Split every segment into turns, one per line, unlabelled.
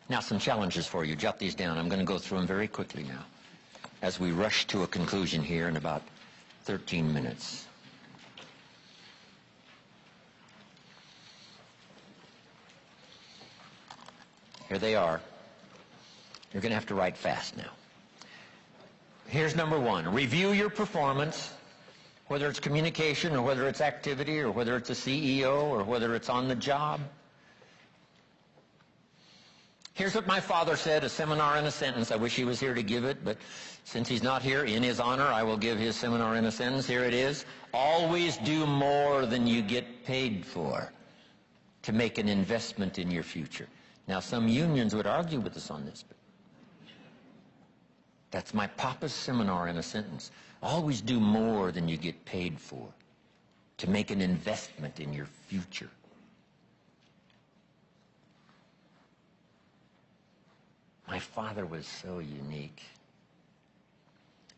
Now, some challenges for you. Jot these down. I'm going to go through them very quickly now as we rush to a conclusion here in about 13 minutes. Here they are. You're going to have to write fast now. Here's number one. Review your performance, whether it's communication or whether it's activity or whether it's a CEO or whether it's on the job. Here's what my father said, a seminar in a sentence. I wish he was here to give it, but since he's not here, in his honor, I will give his seminar in a sentence. Here it is. Always do more than you get paid for to make an investment in your future. Now, some unions would argue with us on this, but that's my papa's seminar in a sentence. Always do more than you get paid for to make an investment in your future. My father was so unique.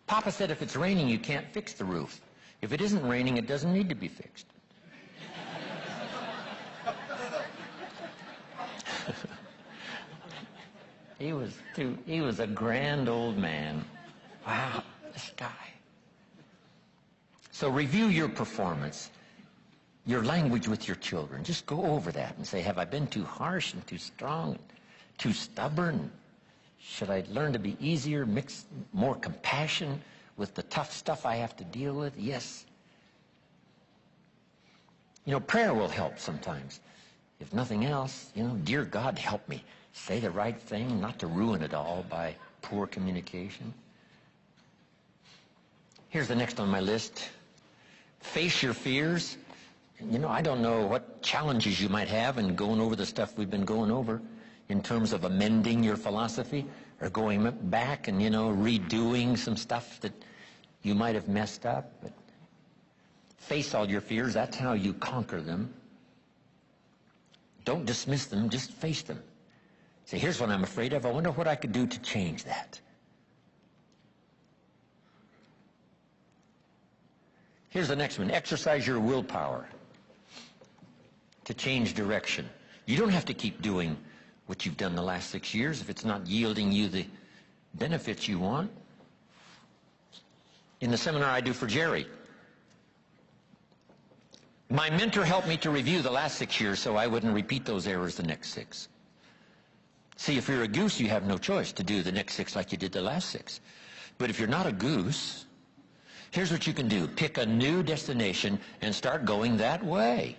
Papa said if it's raining, you can't fix the roof. If it isn't raining, it doesn't need to be fixed. He was a grand old man. Wow, this guy. So review your performance, your language with your children. Just go over that and say, have I been too harsh and too strong, and too stubborn? Should I learn to be easier, mix more compassion with the tough stuff I have to deal with? Yes. You know, prayer will help sometimes. If nothing else, you know, dear God, help me say the right thing, not to ruin it all by poor communication. Here's the next on my list. Face your fears. You know, I don't know what challenges you might have in going over the stuff we've been going over in terms of amending your philosophy or going back and, you know, redoing some stuff that you might have messed up. But face all your fears. That's how you conquer them. Don't dismiss them. Just face them. Say, here's what I'm afraid of. I wonder what I could do to change that. Here's the next one. Exercise your willpower to change direction. You don't have to keep doing what you've done the last 6 years if it's not yielding you the benefits you want. In the seminar I do for Jerry, my mentor helped me to review the last 6 years so I wouldn't repeat those errors the next 6. See, if you're a goose, you have no choice to do the next 6 like you did the last 6. But if you're not a goose, here's what you can do. Pick a new destination and start going that way.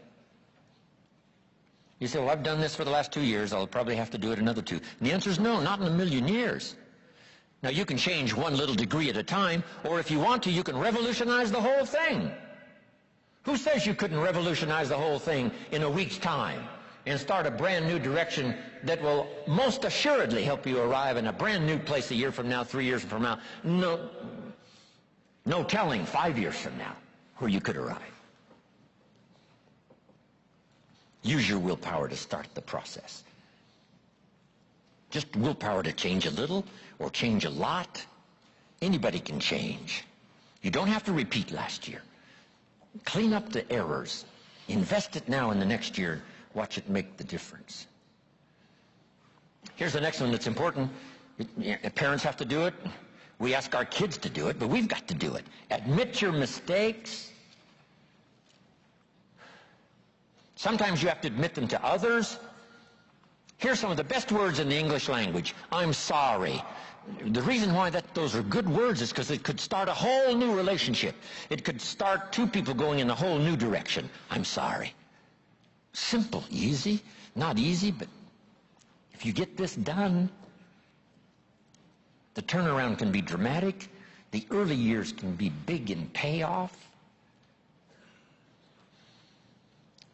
You say, well, I've done this for the last 2 years. I'll probably have to do it another 2. And the answer is no, not in a million years. Now, you can change one little degree at a time, or if you want to, you can revolutionize the whole thing. Who says you couldn't revolutionize the whole thing in a week's time and start a brand new direction that will most assuredly help you arrive in a brand new place a year from now, 3 years from now? No telling 5 years from now where you could arrive. Use your willpower to start the process. Just willpower to change a little or change a lot. Anybody can change. You don't have to repeat last year. Clean up the errors. Invest it now in the next year. Watch it make the difference. Here's the next one that's important. Parents have to do it. We ask our kids to do it, but we've got to do it. Admit your mistakes. Sometimes you have to admit them to others. Here's some of the best words in the English language. I'm sorry. The reason why those are good words is because it could start a whole new relationship. It could start 2 people going in a whole new direction. I'm sorry. Simple, easy. Not easy, but if you get this done, the turnaround can be dramatic. The early years can be big in payoff.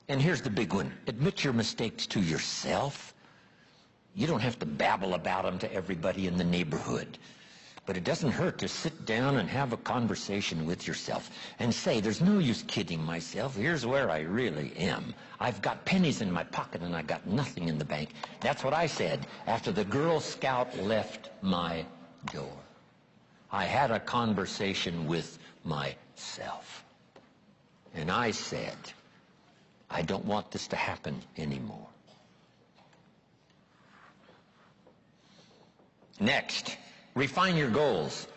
And here's the big one. Admit your mistakes to yourself. You don't have to babble about them to everybody in the neighborhood. But it doesn't hurt to sit down and have a conversation with yourself and say, there's no use kidding myself. Here's where I really am. I've got pennies in my pocket and I got nothing in the bank. That's what I said after the Girl Scout left my door. I had a conversation with myself. And I said, I don't want this to happen anymore. Next, refine your goals.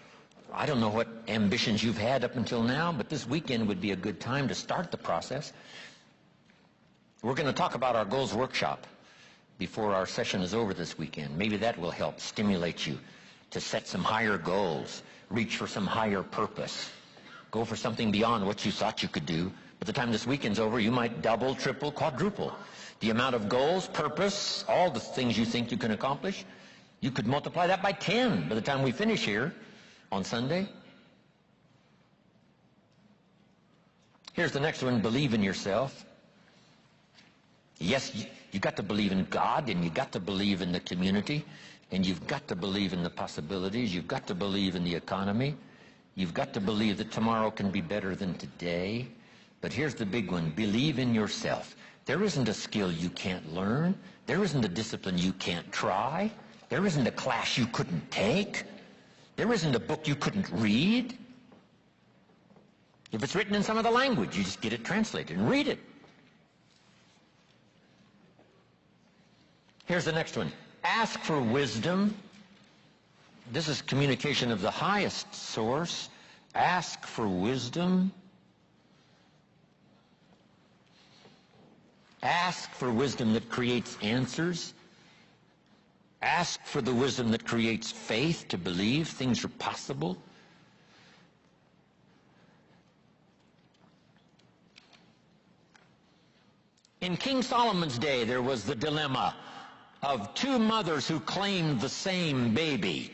I don't know what ambitions you've had up until now, but this weekend would be a good time to start the process. We're going to talk about our goals workshop before our session is over this weekend. Maybe that will help stimulate you to set some higher goals, reach for some higher purpose, go for something beyond what you thought you could do. By the time this weekend's over, you might double, triple, quadruple the amount of goals, purpose, all the things you think you can accomplish. You could multiply that by 10 by the time we finish here on Sunday. Here's the next one, believe in yourself. Yes, you got to believe in God, and you got to believe in the community, and you've got to believe in the possibilities. You've got to believe in the economy. You've got to believe that tomorrow can be better than today. But here's the big one, believe in yourself. There isn't a skill you can't learn. There isn't a discipline you can't try. There isn't a class you couldn't take. There isn't a book you couldn't read. If it's written in some other language, you just get it translated and read it. Here's the next one. Ask for wisdom. This is communication of the highest source. Ask for wisdom. Ask for wisdom that creates answers. Ask for the wisdom that creates faith to believe things are possible. In King Solomon's day, there was the dilemma of two mothers who claimed the same baby.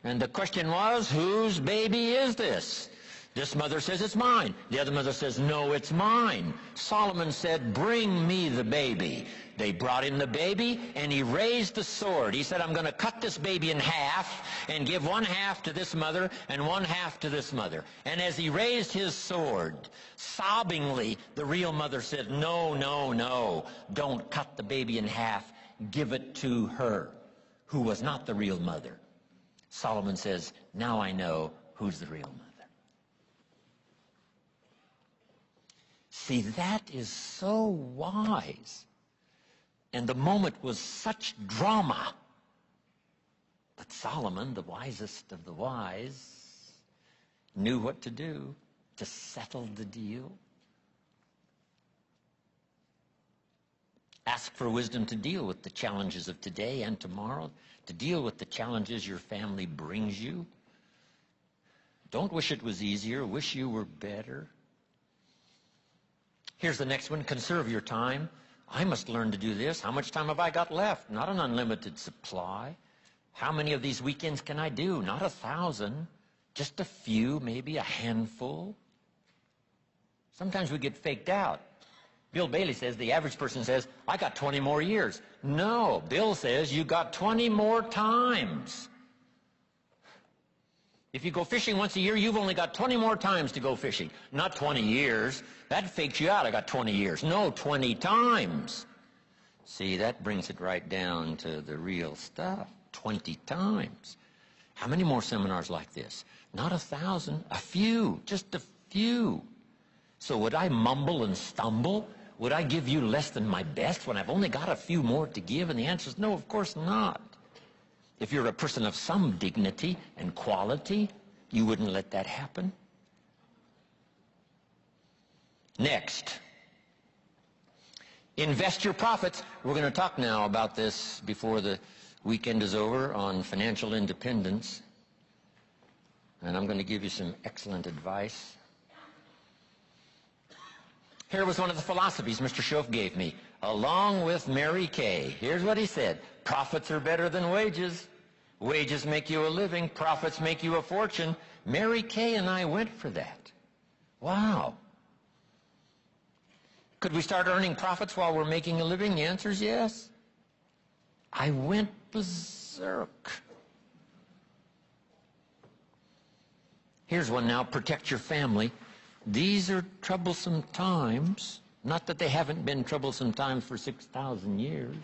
And the question was, whose baby is this? This mother says, it's mine. The other mother says, no, it's mine. Solomon said, bring me the baby. They brought him the baby, and he raised the sword. He said, I'm going to cut this baby in half and give one half to this mother and one half to this mother. And as he raised his sword, sobbingly, the real mother said, no, no, no, don't cut the baby in half. Give it to her, who was not the real mother. Solomon says, now I know who's the real mother. See, that is so wise. And the moment was such drama. But Solomon, the wisest of the wise, knew what to do to settle the deal. Ask for wisdom to deal with the challenges of today and tomorrow, to deal with the challenges your family brings you. Don't wish it was easier. Wish you were better. Here's the next one. Conserve your time. I must learn to do this. How much time have I got left? Not an unlimited supply. How many of these weekends can I do? Not 1,000. Just a few, maybe a handful. Sometimes we get faked out. Bill Bailey says, the average person says, I got 20 more years. No, Bill says you got 20 more times. If you go fishing once a year, you've only got 20 more times to go fishing. Not 20 years. That fakes you out. I got 20 years. No, 20 times. See, that brings it right down to the real stuff. 20 times. How many more seminars like this? Not 1,000. A few. Just a few. So would I mumble and stumble? Would I give you less than my best when I've only got a few more to give? And the answer is no, of course not. If you're a person of some dignity and quality, you wouldn't let that happen. Next, invest your profits. We're going to talk now about this before the weekend is over on financial independence. And I'm going to give you some excellent advice. Here was one of the philosophies Mr. Schoaf gave me, along with Mary Kay. Here's what he said. Profits are better than wages. Wages make you a living. Profits make you a fortune. Mary Kay and I went for that. Wow. Could we start earning profits while we're making a living? The answer is yes. I went berserk. Here's one now. Protect your family. These are troublesome times. Not that they haven't been troublesome times for 6,000 years.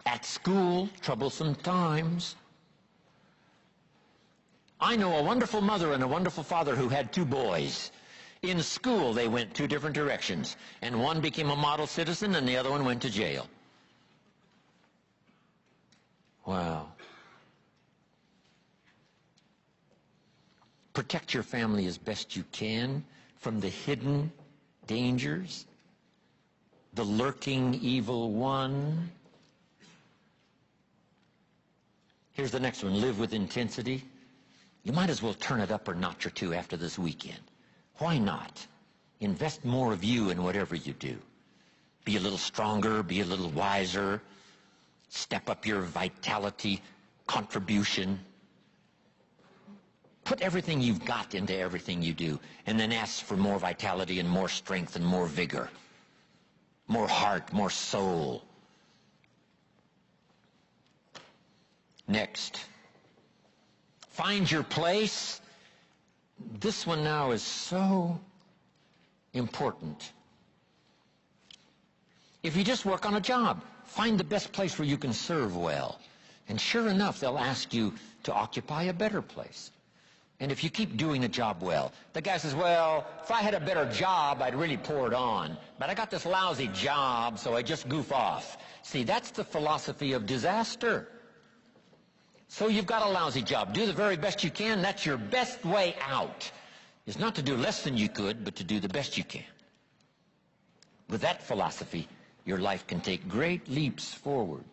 At school, troublesome times. I know a wonderful mother and a wonderful father who had two boys. In school, they went two different directions, and one became a model citizen and the other one went to jail. Wow. Protect your family as best you can from the hidden dangers, the lurking evil one. Here's the next one. Live with intensity. You might as well turn it up a notch or two after this weekend. Why not? Invest more of you in whatever you do. Be a little stronger, be a little wiser. Step up your vitality, contribution. Put everything you've got into everything you do, and then ask for more vitality and more strength and more vigor, more heart, more soul. Next, find your place. This one now is so important. If you just work on a job, find the best place where you can serve well. And sure enough, they'll ask you to occupy a better place. And if you keep doing the job well, the guy says, well, if I had a better job, I'd really pour it on. But I got this lousy job, so I just goof off. See, that's the philosophy of disaster. So you've got a lousy job. Do the very best you can. That's your best way out. Is not to do less than you could, but to do the best you can. With that philosophy, your life can take great leaps forward.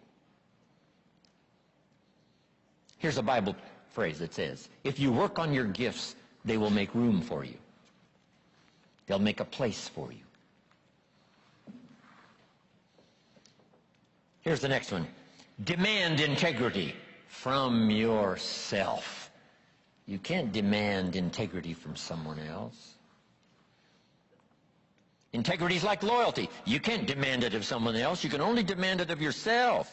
Here's a Bible phrase that says, if you work on your gifts, they will make room for you. They'll make a place for you. Here's the next one. Demand integrity from yourself. You can't demand integrity from someone else. Integrity is like loyalty. You can't demand it of someone else. You can only demand it of yourself.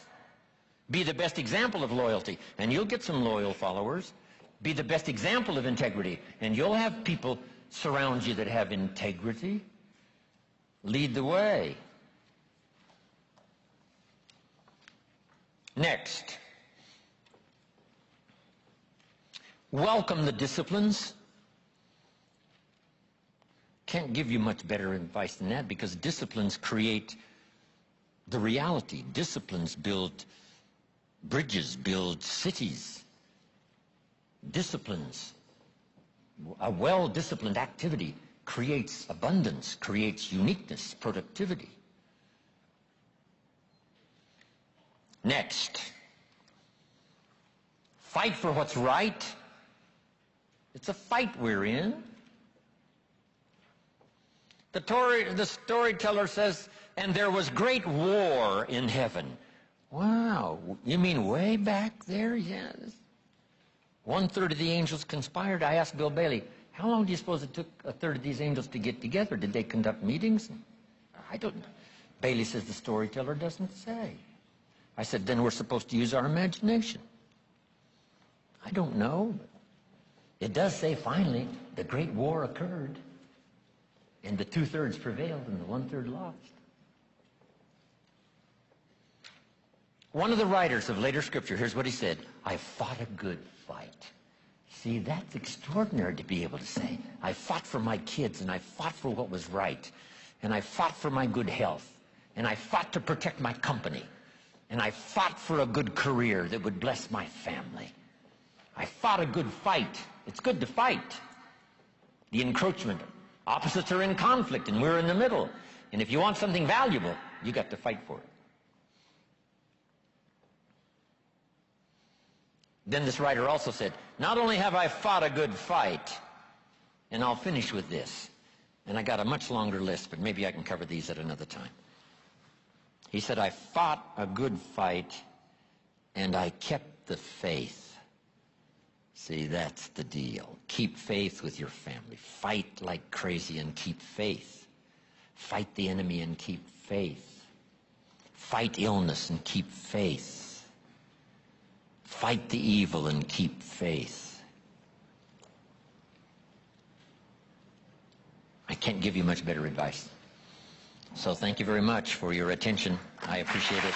Be the best example of loyalty, and you'll get some loyal followers. Be the best example of integrity, and you'll have people surround you that have integrity. Lead the way. Next. Welcome the disciplines. Can't give you much better advice than that, because disciplines create the reality. Disciplines build bridges, build cities. Disciplines. A well-disciplined activity creates abundance, creates uniqueness, productivity. Next. Fight for what's right. It's a fight we're in. The storyteller says, and there was great war in heaven. Wow, you mean way back there? Yes. 1/3 of the angels conspired. I asked Bill Bailey, how long do you suppose it took 1/3 of these angels to get together? Did they conduct meetings? I don't know. Bailey says the storyteller doesn't say. I said, then we're supposed to use our imagination. I don't know. It does say finally the great war occurred, and the 2/3 prevailed and the 1/3 lost. One of the writers of later scripture, here's what he said, I fought a good fight. See, that's extraordinary to be able to say. I fought for my kids, and I fought for what was right, and I fought for my good health, and I fought to protect my company, and I fought for a good career that would bless my family. I fought a good fight. It's good to fight. The encroachment. Opposites are in conflict, and we're in the middle. And if you want something valuable, you got to fight for it. Then this writer also said, not only have I fought a good fight, and I'll finish with this, and I got a much longer list, but maybe I can cover these at another time. He said, I fought a good fight, and I kept the faith. See, that's the deal. Keep faith with your family. Fight like crazy and keep faith. Fight the enemy and keep faith. Fight illness and keep faith. Fight the evil and keep faith. I can't give you much better advice. So thank you very much for your attention. I appreciate it.